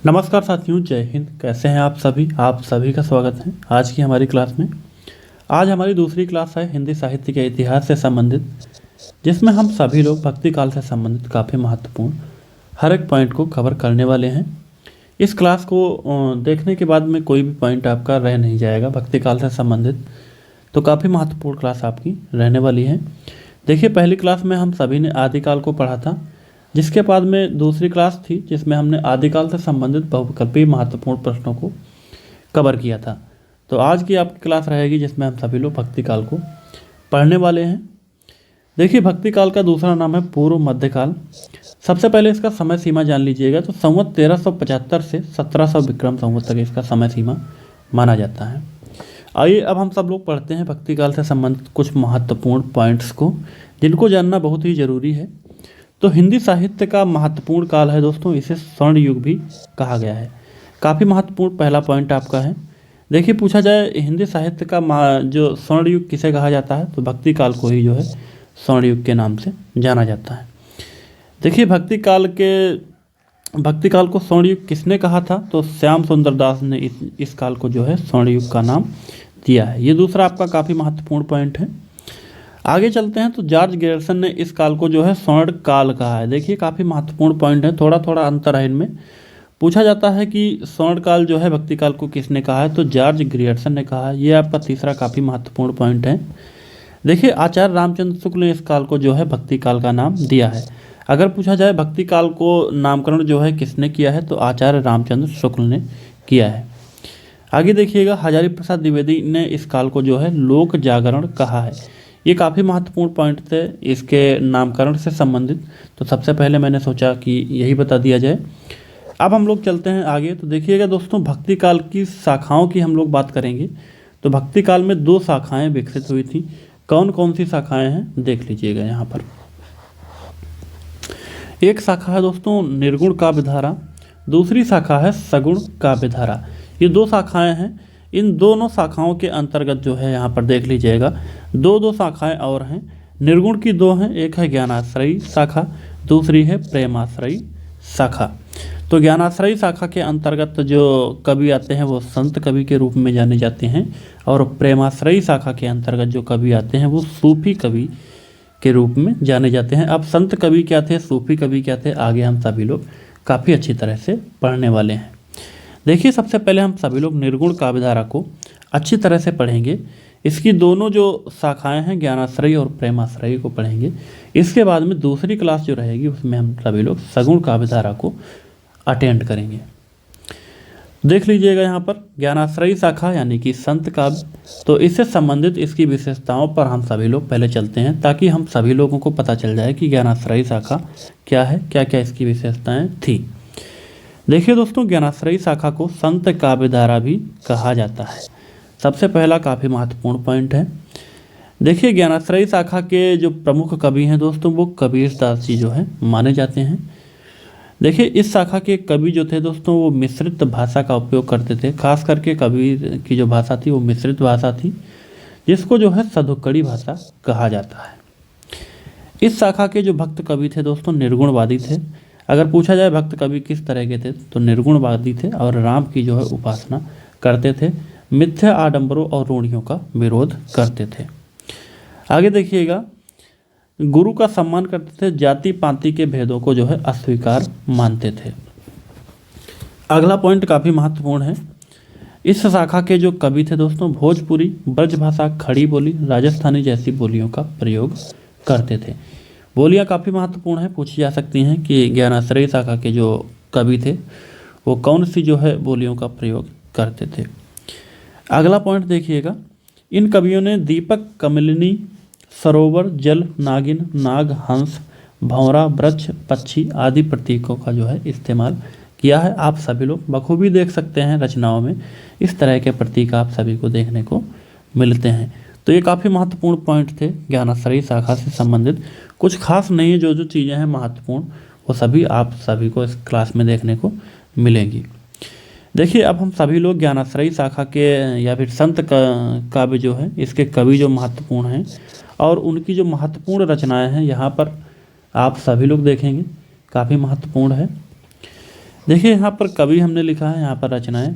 नमस्कार साथियों, जय हिंद। कैसे हैं आप सभी का स्वागत है आज की हमारी क्लास में। आज हमारी दूसरी क्लास है हिंदी साहित्य के इतिहास से संबंधित, जिसमें हम सभी लोग भक्ति काल से संबंधित काफ़ी महत्वपूर्ण हर एक पॉइंट को कवर करने वाले हैं। इस क्लास को देखने के बाद में कोई भी पॉइंट आपका रह नहीं जाएगा भक्ति काल से संबंधित, तो काफ़ी महत्वपूर्ण क्लास आपकी रहने वाली है। देखिए, पहली क्लास में हम सभी ने आदिकाल को पढ़ा था, जिसके बाद में दूसरी क्लास थी जिसमें हमने आदिकाल से संबंधित बहुविकल्पीय महत्वपूर्ण प्रश्नों को कवर किया था। तो आज की आपकी क्लास रहेगी जिसमें हम सभी लोग भक्ति काल को पढ़ने वाले हैं। देखिए, भक्ति काल का दूसरा नाम है पूर्व मध्यकाल। सबसे पहले इसका समय सीमा जान लीजिएगा। तो संवत 1375 से 1700 विक्रम संवत तक इसका समय सीमा माना जाता है। आइए अब हम सब लोग पढ़ते हैं भक्ति काल से संबंधित कुछ महत्वपूर्ण पॉइंट्स को, जिनको जानना बहुत ही ज़रूरी है। तो हिंदी साहित्य का महत्वपूर्ण काल है दोस्तों, इसे स्वर्ण युग भी कहा गया है। काफ़ी महत्वपूर्ण पहला पॉइंट आपका है। देखिए, पूछा जाए हिंदी साहित्य का जो स्वर्ण युग किसे कहा जाता है, तो भक्ति काल को ही जो है स्वर्ण युग के नाम से जाना जाता है। देखिए, भक्ति काल को स्वर्ण युग किसने कहा था, तो श्याम सुंदर दास ने इस काल को जो है स्वर्ण युग का नाम दिया है। ये दूसरा आपका काफ़ी महत्वपूर्ण पॉइंट है। आगे चलते हैं तो जॉर्ज ग्रियर्सन ने इस काल को जो है स्वर्ण काल कहा है। देखिए, काफ़ी महत्वपूर्ण पॉइंट है, थोड़ा थोड़ा अंतर है इनमें। पूछा जाता है कि स्वर्ण काल जो है भक्ति काल को किसने कहा है, तो जॉर्ज ग्रियर्सन ने कहा है। ये आपका तीसरा काफ़ी महत्वपूर्ण पॉइंट है। देखिए, आचार्य रामचंद्र शुक्ल ने इस काल को जो है भक्ति काल का नाम दिया है। अगर पूछा जाए भक्ति काल को नामकरण जो है किसने किया है, तो आचार्य रामचंद्र शुक्ल ने किया है। आगे देखिएगा, हजारी प्रसाद द्विवेदी ने इस काल को जो है लोक जागरण कहा है। ये काफ़ी महत्वपूर्ण पॉइंट थे इसके नामकरण से संबंधित, तो सबसे पहले मैंने सोचा कि यही बता दिया जाए। अब हम लोग चलते हैं आगे। तो देखिएगा दोस्तों, भक्ति काल की शाखाओं की हम लोग बात करेंगे। तो भक्ति काल में 2 शाखाएं विकसित हुई थी। कौन कौन सी शाखाएं हैं देख लीजिएगा यहाँ पर। एक शाखा है दोस्तों निर्गुण काव्यधारा, दूसरी शाखा है सगुण काव्यधारा। ये 2 शाखाएं हैं। इन दोनों शाखाओं के अंतर्गत जो है यहाँ पर देख लीजिएगा 2 शाखाएं और हैं। निर्गुण की 2 हैं, एक है ज्ञानाश्रयी शाखा, दूसरी है प्रेमाश्रयी शाखा। तो ज्ञानाश्रयी शाखा के अंतर्गत जो कवि आते हैं वो संत कवि के रूप में जाने जाते हैं, और प्रेमाश्रयी शाखा के अंतर्गत जो कवि आते हैं वो सूफी कवि के रूप में जाने जाते हैं। अब संत कवि क्या थे, सूफी कवि क्या थे, आगे हम सभी लोग काफ़ी अच्छी तरह से पढ़ने वाले हैं। देखिए, सबसे पहले हम सभी लोग निर्गुण काव्यधारा को अच्छी तरह से पढ़ेंगे। इसकी दोनों जो शाखाएं हैं ज्ञानाश्रयी और प्रेमाश्रयी को पढ़ेंगे। इसके बाद में दूसरी क्लास जो रहेगी उसमें हम सभी लोग सगुण काव्यधारा को अटेंड करेंगे। देख लीजिएगा यहाँ पर ज्ञानाश्रयी शाखा यानी कि संत काव्य, तो इससे संबंधित इसकी विशेषताओं पर हम सभी लोग पहले चलते हैं, ताकि हम सभी लोगों को पता चल जाए कि ज्ञानाश्रयी शाखा क्या है, क्या क्या इसकी विशेषताएँ थी। देखिए दोस्तों, ज्ञानाश्रयी शाखा को संत काव्यधारा भी कहा जाता है। सबसे पहला काफ़ी महत्वपूर्ण पॉइंट है। देखिए, ज्ञानाश्रयी शाखा के जो प्रमुख कवि हैं दोस्तों वो कबीर दास जी जो है माने जाते हैं। देखिए, इस शाखा के कवि जो थे दोस्तों वो मिश्रित भाषा का उपयोग करते थे। खास करके कबीर की जो भाषा थी वो मिश्रित भाषा थी, जिसको जो है सधुक्कड़ी भाषा कहा जाता है। इस शाखा के जो भक्त कवि थे दोस्तों निर्गुणवादी थे। अगर पूछा जाए भक्त कवि किस तरह के थे, तो निर्गुणवादी थे और राम की जो है उपासना करते थे, मिथ्या आडंबरों और रूढ़ियों का विरोध करते थे। आगे देखिएगा, गुरु का सम्मान करते थे, जाति पाति के भेदों को जो है अस्वीकार मानते थे। अगला पॉइंट काफ़ी महत्वपूर्ण है। इस शाखा के जो कवि थे दोस्तों भोजपुरी, ब्रजभाषा, खड़ी बोली, राजस्थानी जैसी बोलियों का प्रयोग करते थे। बोलियां काफ़ी महत्वपूर्ण है, पूछी जा सकती हैं कि ज्ञानाश्रयी शाखा के जो कवि थे वो कौन सी जो है बोलियों का प्रयोग करते थे। अगला पॉइंट देखिएगा, इन कवियों ने दीपक, कमलिनी, सरोवर, जल, नागिन, नाग, हंस, भंवरा, वृक्ष, पक्षी आदि प्रतीकों का जो है इस्तेमाल किया है। आप सभी लोग बखूबी देख सकते हैं रचनाओं में इस तरह के प्रतीक आप सभी को देखने को मिलते हैं। तो ये काफ़ी महत्वपूर्ण पॉइंट थे ज्ञानाश्रयी शाखा से संबंधित। कुछ खास नहीं है, जो जो चीज़ें हैं महत्वपूर्ण वो सभी आप सभी को इस क्लास में देखने को मिलेंगी। देखिए, अब हम सभी लोग ज्ञानाश्रयी शाखा के या फिर संत काव्य जो है इसके कवि जो महत्वपूर्ण हैं और उनकी जो महत्वपूर्ण रचनाएं हैं यहाँ पर आप सभी लोग देखेंगे, काफ़ी महत्वपूर्ण है। देखिए यहाँ पर कवि हमने लिखा है, यहाँ पर रचनाएं।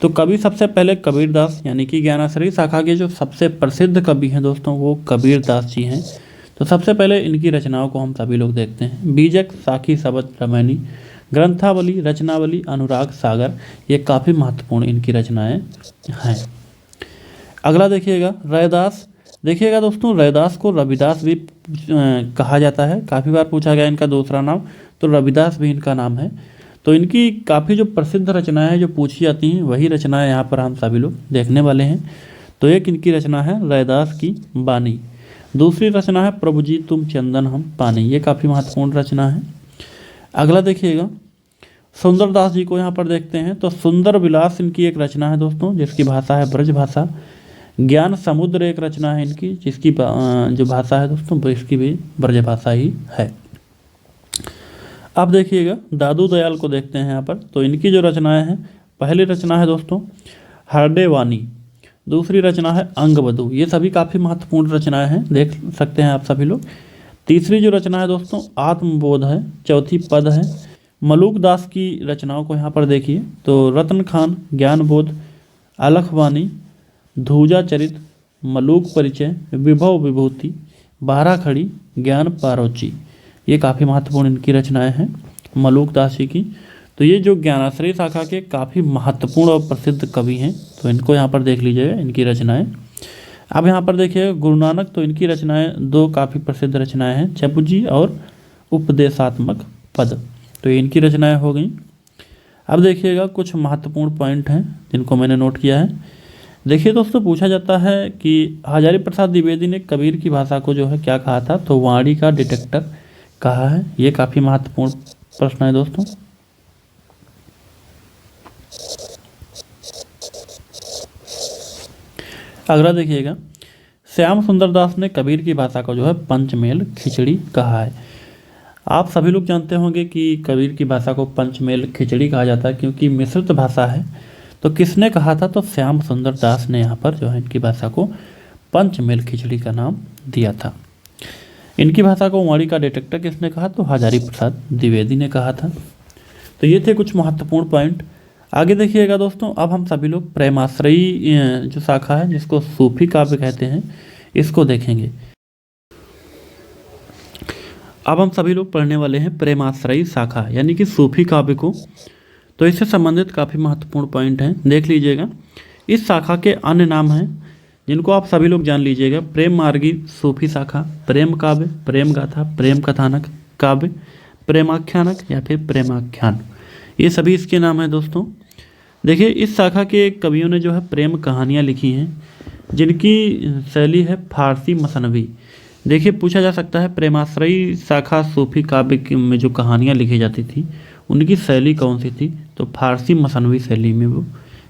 तो कवि सबसे पहले कबीरदास यानी कि ज्ञानाश्रयी शाखा के जो सबसे प्रसिद्ध कवि हैं दोस्तों वो कबीरदास जी हैं। तो सबसे पहले इनकी रचनाओं को हम सभी लोग देखते हैं। बीजक, साखी, शबद, रमैनी, ग्रंथावली, रचनावली, अनुराग सागर, ये काफ़ी महत्वपूर्ण इनकी रचनाएं हैं। अगला देखिएगा रैदास। देखिएगा दोस्तों, रैदास को रविदास भी कहा जाता है, काफ़ी बार पूछा गया इनका दूसरा नाम, तो रविदास भी इनका नाम है। तो इनकी काफ़ी जो प्रसिद्ध रचनाएं हैं जो पूछी जाती हैं वही रचनाएं यहाँ पर हम सभी लोग देखने वाले हैं। तो एक इनकी रचना है रैदास की बानी। दूसरी रचना है प्रभु जी तुम चंदन हम पानी, ये काफ़ी महत्वपूर्ण रचना है। अगला देखिएगा सुंदरदास जी को यहाँ पर देखते हैं। तो सुंदर विलास इनकी एक रचना है दोस्तों, जिसकी भाषा है ब्रज भाषा। ज्ञान समुद्र एक रचना है इनकी, जिसकी जो भाषा है दोस्तों वो इसकी भी ब्रज भाषा ही है। अब देखिएगा दादू दयाल को देखते हैं यहाँ पर। तो इनकी जो रचनाएं हैं, पहली रचना है दोस्तों हरडे वाणी, दूसरी रचना है अंगवधु, ये सभी काफ़ी महत्वपूर्ण रचनाएं हैं, देख सकते हैं आप सभी लोग। तीसरी जो रचना है दोस्तों आत्मबोध है, चौथी पद है। मलूक दास की रचनाओं को यहाँ पर देखिए। तो रत्न खान, ज्ञानबोध, अलखवाणी, धूजा चरित, मलूक परिचय, विभव विभूति, बारह खड़ी, ज्ञान पारोची, ये काफ़ी महत्वपूर्ण इनकी रचनाएं हैं मलूक दास जी की। तो ये जो ज्ञानाश्रयी शाखा के काफ़ी महत्वपूर्ण और प्रसिद्ध कवि हैं, तो इनको यहाँ पर देख लीजिएगा इनकी रचनाएं। अब यहाँ पर देखिए गुरु नानक, तो इनकी रचनाएं दो काफ़ी प्रसिद्ध रचनाएं हैं, चपुजी और उपदेशात्मक पद, तो ये इनकी रचनाएं हो गई। अब देखिएगा कुछ महत्वपूर्ण पॉइंट हैं जिनको मैंने नोट किया है। देखिए दोस्तों, पूछा जाता है कि हजारी प्रसाद द्विवेदी ने कबीर की भाषा को जो है क्या कहा था, तो वाणी का डिटेक्टर कहा है, ये काफ़ी महत्वपूर्ण प्रश्न है दोस्तों। अगला देखिएगा श्याम सुंदर दास ने कबीर की भाषा को जो है पंचमेल खिचड़ी कहा है। आप सभी लोग जानते होंगे कि कबीर की भाषा को पंचमेल खिचड़ी कहा जाता है क्योंकि मिश्रित भाषा है। तो किसने कहा था, तो श्याम सुंदर दास ने यहाँ पर जो है इनकी भाषा को पंचमेल खिचड़ी का नाम दिया था। इनकी भाषा को वाणी का डिटेक्टर किसने कहा, तो हजारी प्रसाद द्विवेदी ने कहा था। तो ये थे कुछ महत्वपूर्ण पॉइंट। आगे देखिएगा दोस्तों, अब हम सभी लोग प्रेमाश्रयी जो शाखा है जिसको सूफी काव्य कहते हैं, इसको देखेंगे। अब हम सभी लोग पढ़ने वाले हैं प्रेमाश्रयी शाखा यानी कि सूफी काव्य को। तो इससे संबंधित काफ़ी महत्वपूर्ण पॉइंट हैं, देख लीजिएगा। इस शाखा के अन्य नाम हैं जिनको आप सभी लोग जान लीजिएगा। प्रेम मार्गी सूफी शाखा, प्रेम काव्य, प्रेम गाथा, प्रेम कथानक काव्य, प्रेमाख्यानक या फिर प्रेमाख्यान, ये सभी इसके नाम हैं दोस्तों। देखिए इस शाखा के कवियों ने जो है प्रेम कहानियाँ लिखी हैं जिनकी शैली है फारसी मसनवी। देखिए पूछा जा सकता है प्रेमाश्रयी शाखा सूफी काव्य में जो कहानियाँ लिखी जाती थी उनकी शैली कौन सी थी, तो फारसी मसनवी शैली में वो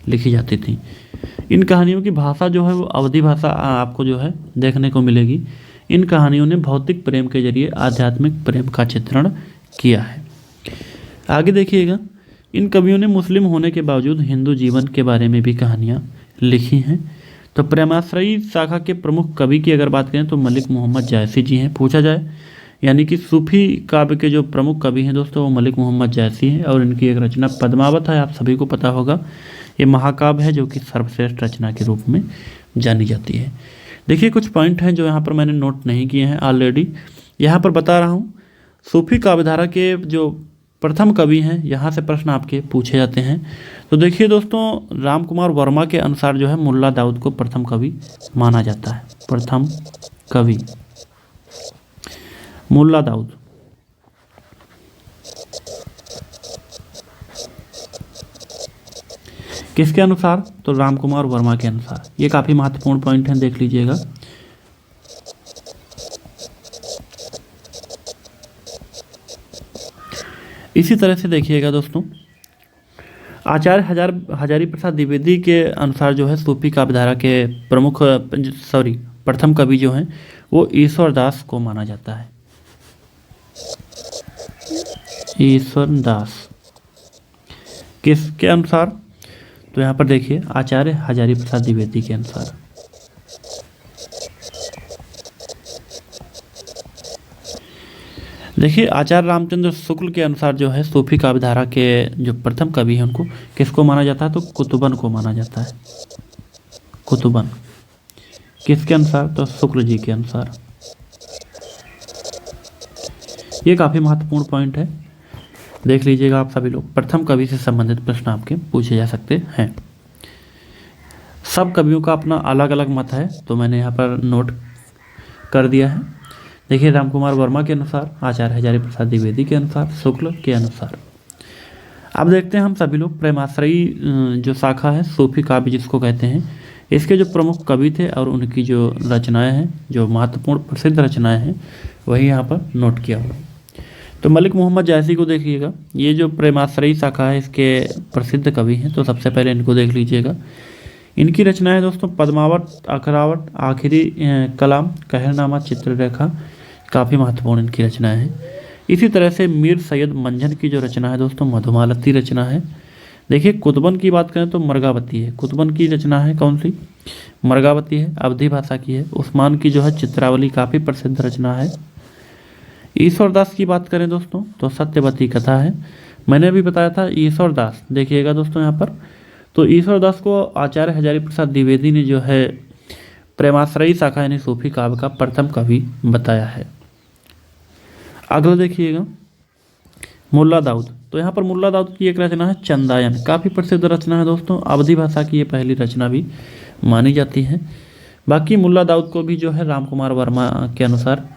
लिखी जाती थी। इन कहानियों की भाषा जो है वो अवधी भाषा आपको जो है देखने को मिलेगी। इन कहानियों ने भौतिक प्रेम के जरिए आध्यात्मिक प्रेम का चित्रण किया है। आगे देखिएगा, इन कवियों ने मुस्लिम होने के बावजूद हिंदू जीवन के बारे में भी कहानियाँ लिखी हैं। तो प्रेमाश्रयी शाखा के प्रमुख कवि की अगर बात करें तो मलिक मोहम्मद जायसी जी हैं, पूछा जाए, यानी कि सूफी काव्य के जो प्रमुख कवि हैं दोस्तों वो मलिक मोहम्मद जायसी हैं। और इनकी एक रचना पद्मावत है, आप सभी को पता होगा, ये महाकाव्य है जो कि सर्वश्रेष्ठ रचना के रूप में जानी जाती है। देखिए कुछ पॉइंट हैं जो यहाँ पर मैंने नोट नहीं किए हैं ऑलरेडी, यहाँ पर बता रहा हूँ। सूफी काव्यधारा के जो प्रथम कवि हैं, यहाँ से प्रश्न आपके पूछे जाते हैं। तो देखिए दोस्तों, राम कुमार वर्मा के अनुसार जो है मुल्ला दाऊद को प्रथम कवि माना जाता है। प्रथम कवि मुल्ला दाऊद। किसके अनुसार, तो राम कुमार वर्मा के अनुसार। ये काफ़ी महत्वपूर्ण पॉइंट है, देख लीजिएगा। इसी तरह से देखिएगा दोस्तों, आचार्य हजारी प्रसाद द्विवेदी के अनुसार जो है सूफी काव्यधारा के प्रथम कवि जो हैं वो ईश्वर दास को माना जाता है। ईश्वर दास किसके अनुसार, तो यहाँ पर देखिए आचार्य हजारी प्रसाद द्विवेदी के अनुसार। देखिए आचार्य रामचंद्र शुक्ल के अनुसार जो है सूफी काव्य धारा के जो प्रथम कवि हैं उनको किसको माना जाता है, तो कुतुबन को माना जाता है। कुतुबन किसके अनुसार, तो शुक्ल जी के अनुसार। ये काफ़ी महत्वपूर्ण पॉइंट है, देख लीजिएगा आप सभी लोग। प्रथम कवि से संबंधित प्रश्न आपके पूछे जा सकते हैं। सब कवियों का अपना अलग अलग मत है, तो मैंने यहाँ पर नोट कर दिया है। देखिए राम कुमार वर्मा के अनुसार, आचार्य हजारी प्रसाद द्विवेदी के अनुसार, शुक्ल के अनुसार। अब देखते हैं हम सभी लोग प्रेमाश्रयी जो शाखा है सूफी काव्य जिसको कहते हैं, इसके जो प्रमुख कवि थे और उनकी जो रचनाएं हैं, जो महत्वपूर्ण प्रसिद्ध रचनाएं हैं, वही यहाँ पर नोट किया हुआ। तो मलिक मोहम्मद जायसी को देखिएगा, ये जो प्रेमाश्रयी शाखा है इसके प्रसिद्ध कवि हैं, तो सबसे पहले इनको देख लीजिएगा। इनकी रचनाएं दोस्तों पद्मावत, अखरावत, आखिरी कलाम, कहरनामा, चित्ररेखा, काफ़ी महत्वपूर्ण इनकी रचनाएं हैं। इसी तरह से मीर सैयद मंझन की जो रचना है दोस्तों मधुमालती रचना है। देखिए कुतुबन की बात करें तो मर्गावती है, कुतुबन की रचना है कौन सी, मर्गावती है, अवधी भाषा की है। उस्मान की जो है चित्रावली काफ़ी प्रसिद्ध रचना है। ईश्वरदास की बात करें दोस्तों तो सत्यवती कथा है। मैंने अभी बताया था ईश्वरदास, देखिएगा दोस्तों यहाँ पर, तो ईश्वरदास को आचार्य हजारी प्रसाद द्विवेदी ने जो है प्रेमाश्रयी शाखा यानी सूफी काव्य का प्रथम कवि बताया है। अगला देखिएगा मुल्ला दाऊद, तो यहाँ पर मुल्ला दाऊद की एक रचना है चंदायन, काफ़ी प्रसिद्ध रचना है दोस्तों। अवधी भाषा की ये पहली रचना भी मानी जाती है। बाकी मुल्ला दाऊद को भी जो है राम कुमार वर्मा के अनुसार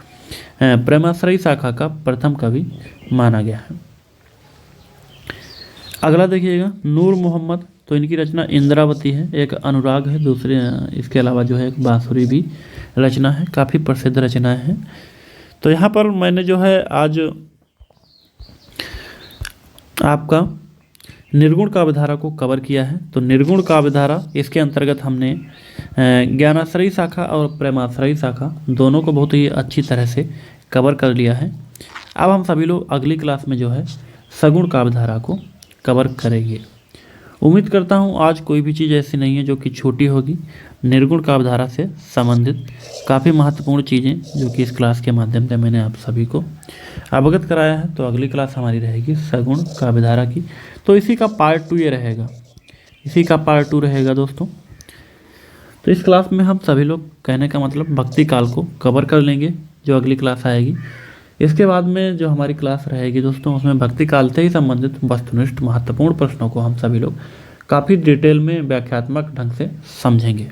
प्रेमाश्रयी शाखा का प्रथम कवि माना गया है। अगला देखिएगा नूर मोहम्मद, तो इनकी रचना इंद्रावती है, एक अनुराग है, दूसरे इसके अलावा जो है एक बांसुरी भी रचना है, काफ़ी प्रसिद्ध रचनाएं हैं। तो यहाँ पर मैंने जो है आज आपका निर्गुण काव्यधारा को कवर किया है। तो निर्गुण काव्यधारा इसके अंतर्गत हमने ज्ञानाश्रयी शाखा और प्रेमाश्रयी शाखा दोनों को बहुत ही अच्छी तरह से कवर कर लिया है। अब हम सभी लोग अगली क्लास में जो है सगुण काव्यधारा को कवर करेंगे। उम्मीद करता हूँ आज कोई भी चीज़ ऐसी नहीं है जो कि छोटी होगी। निर्गुण काव्यधारा से संबंधित काफ़ी महत्वपूर्ण चीज़ें जो कि इस क्लास के माध्यम से मैंने आप सभी को अवगत कराया है। तो अगली क्लास हमारी रहेगी सगुण काव्यधारा की, तो इसी का पार्ट 2 ये रहेगा, इसी का पार्ट 2 रहेगा दोस्तों। तो इस क्लास में हम सभी लोग, कहने का मतलब भक्ति काल को कवर कर लेंगे जो अगली क्लास आएगी। इसके बाद में जो हमारी क्लास रहेगी दोस्तों उसमें भक्ति काल से ही संबंधित वस्तुनिष्ठ महत्वपूर्ण प्रश्नों को हम सभी लोग काफ़ी डिटेल में व्याख्यात्मक ढंग से समझेंगे।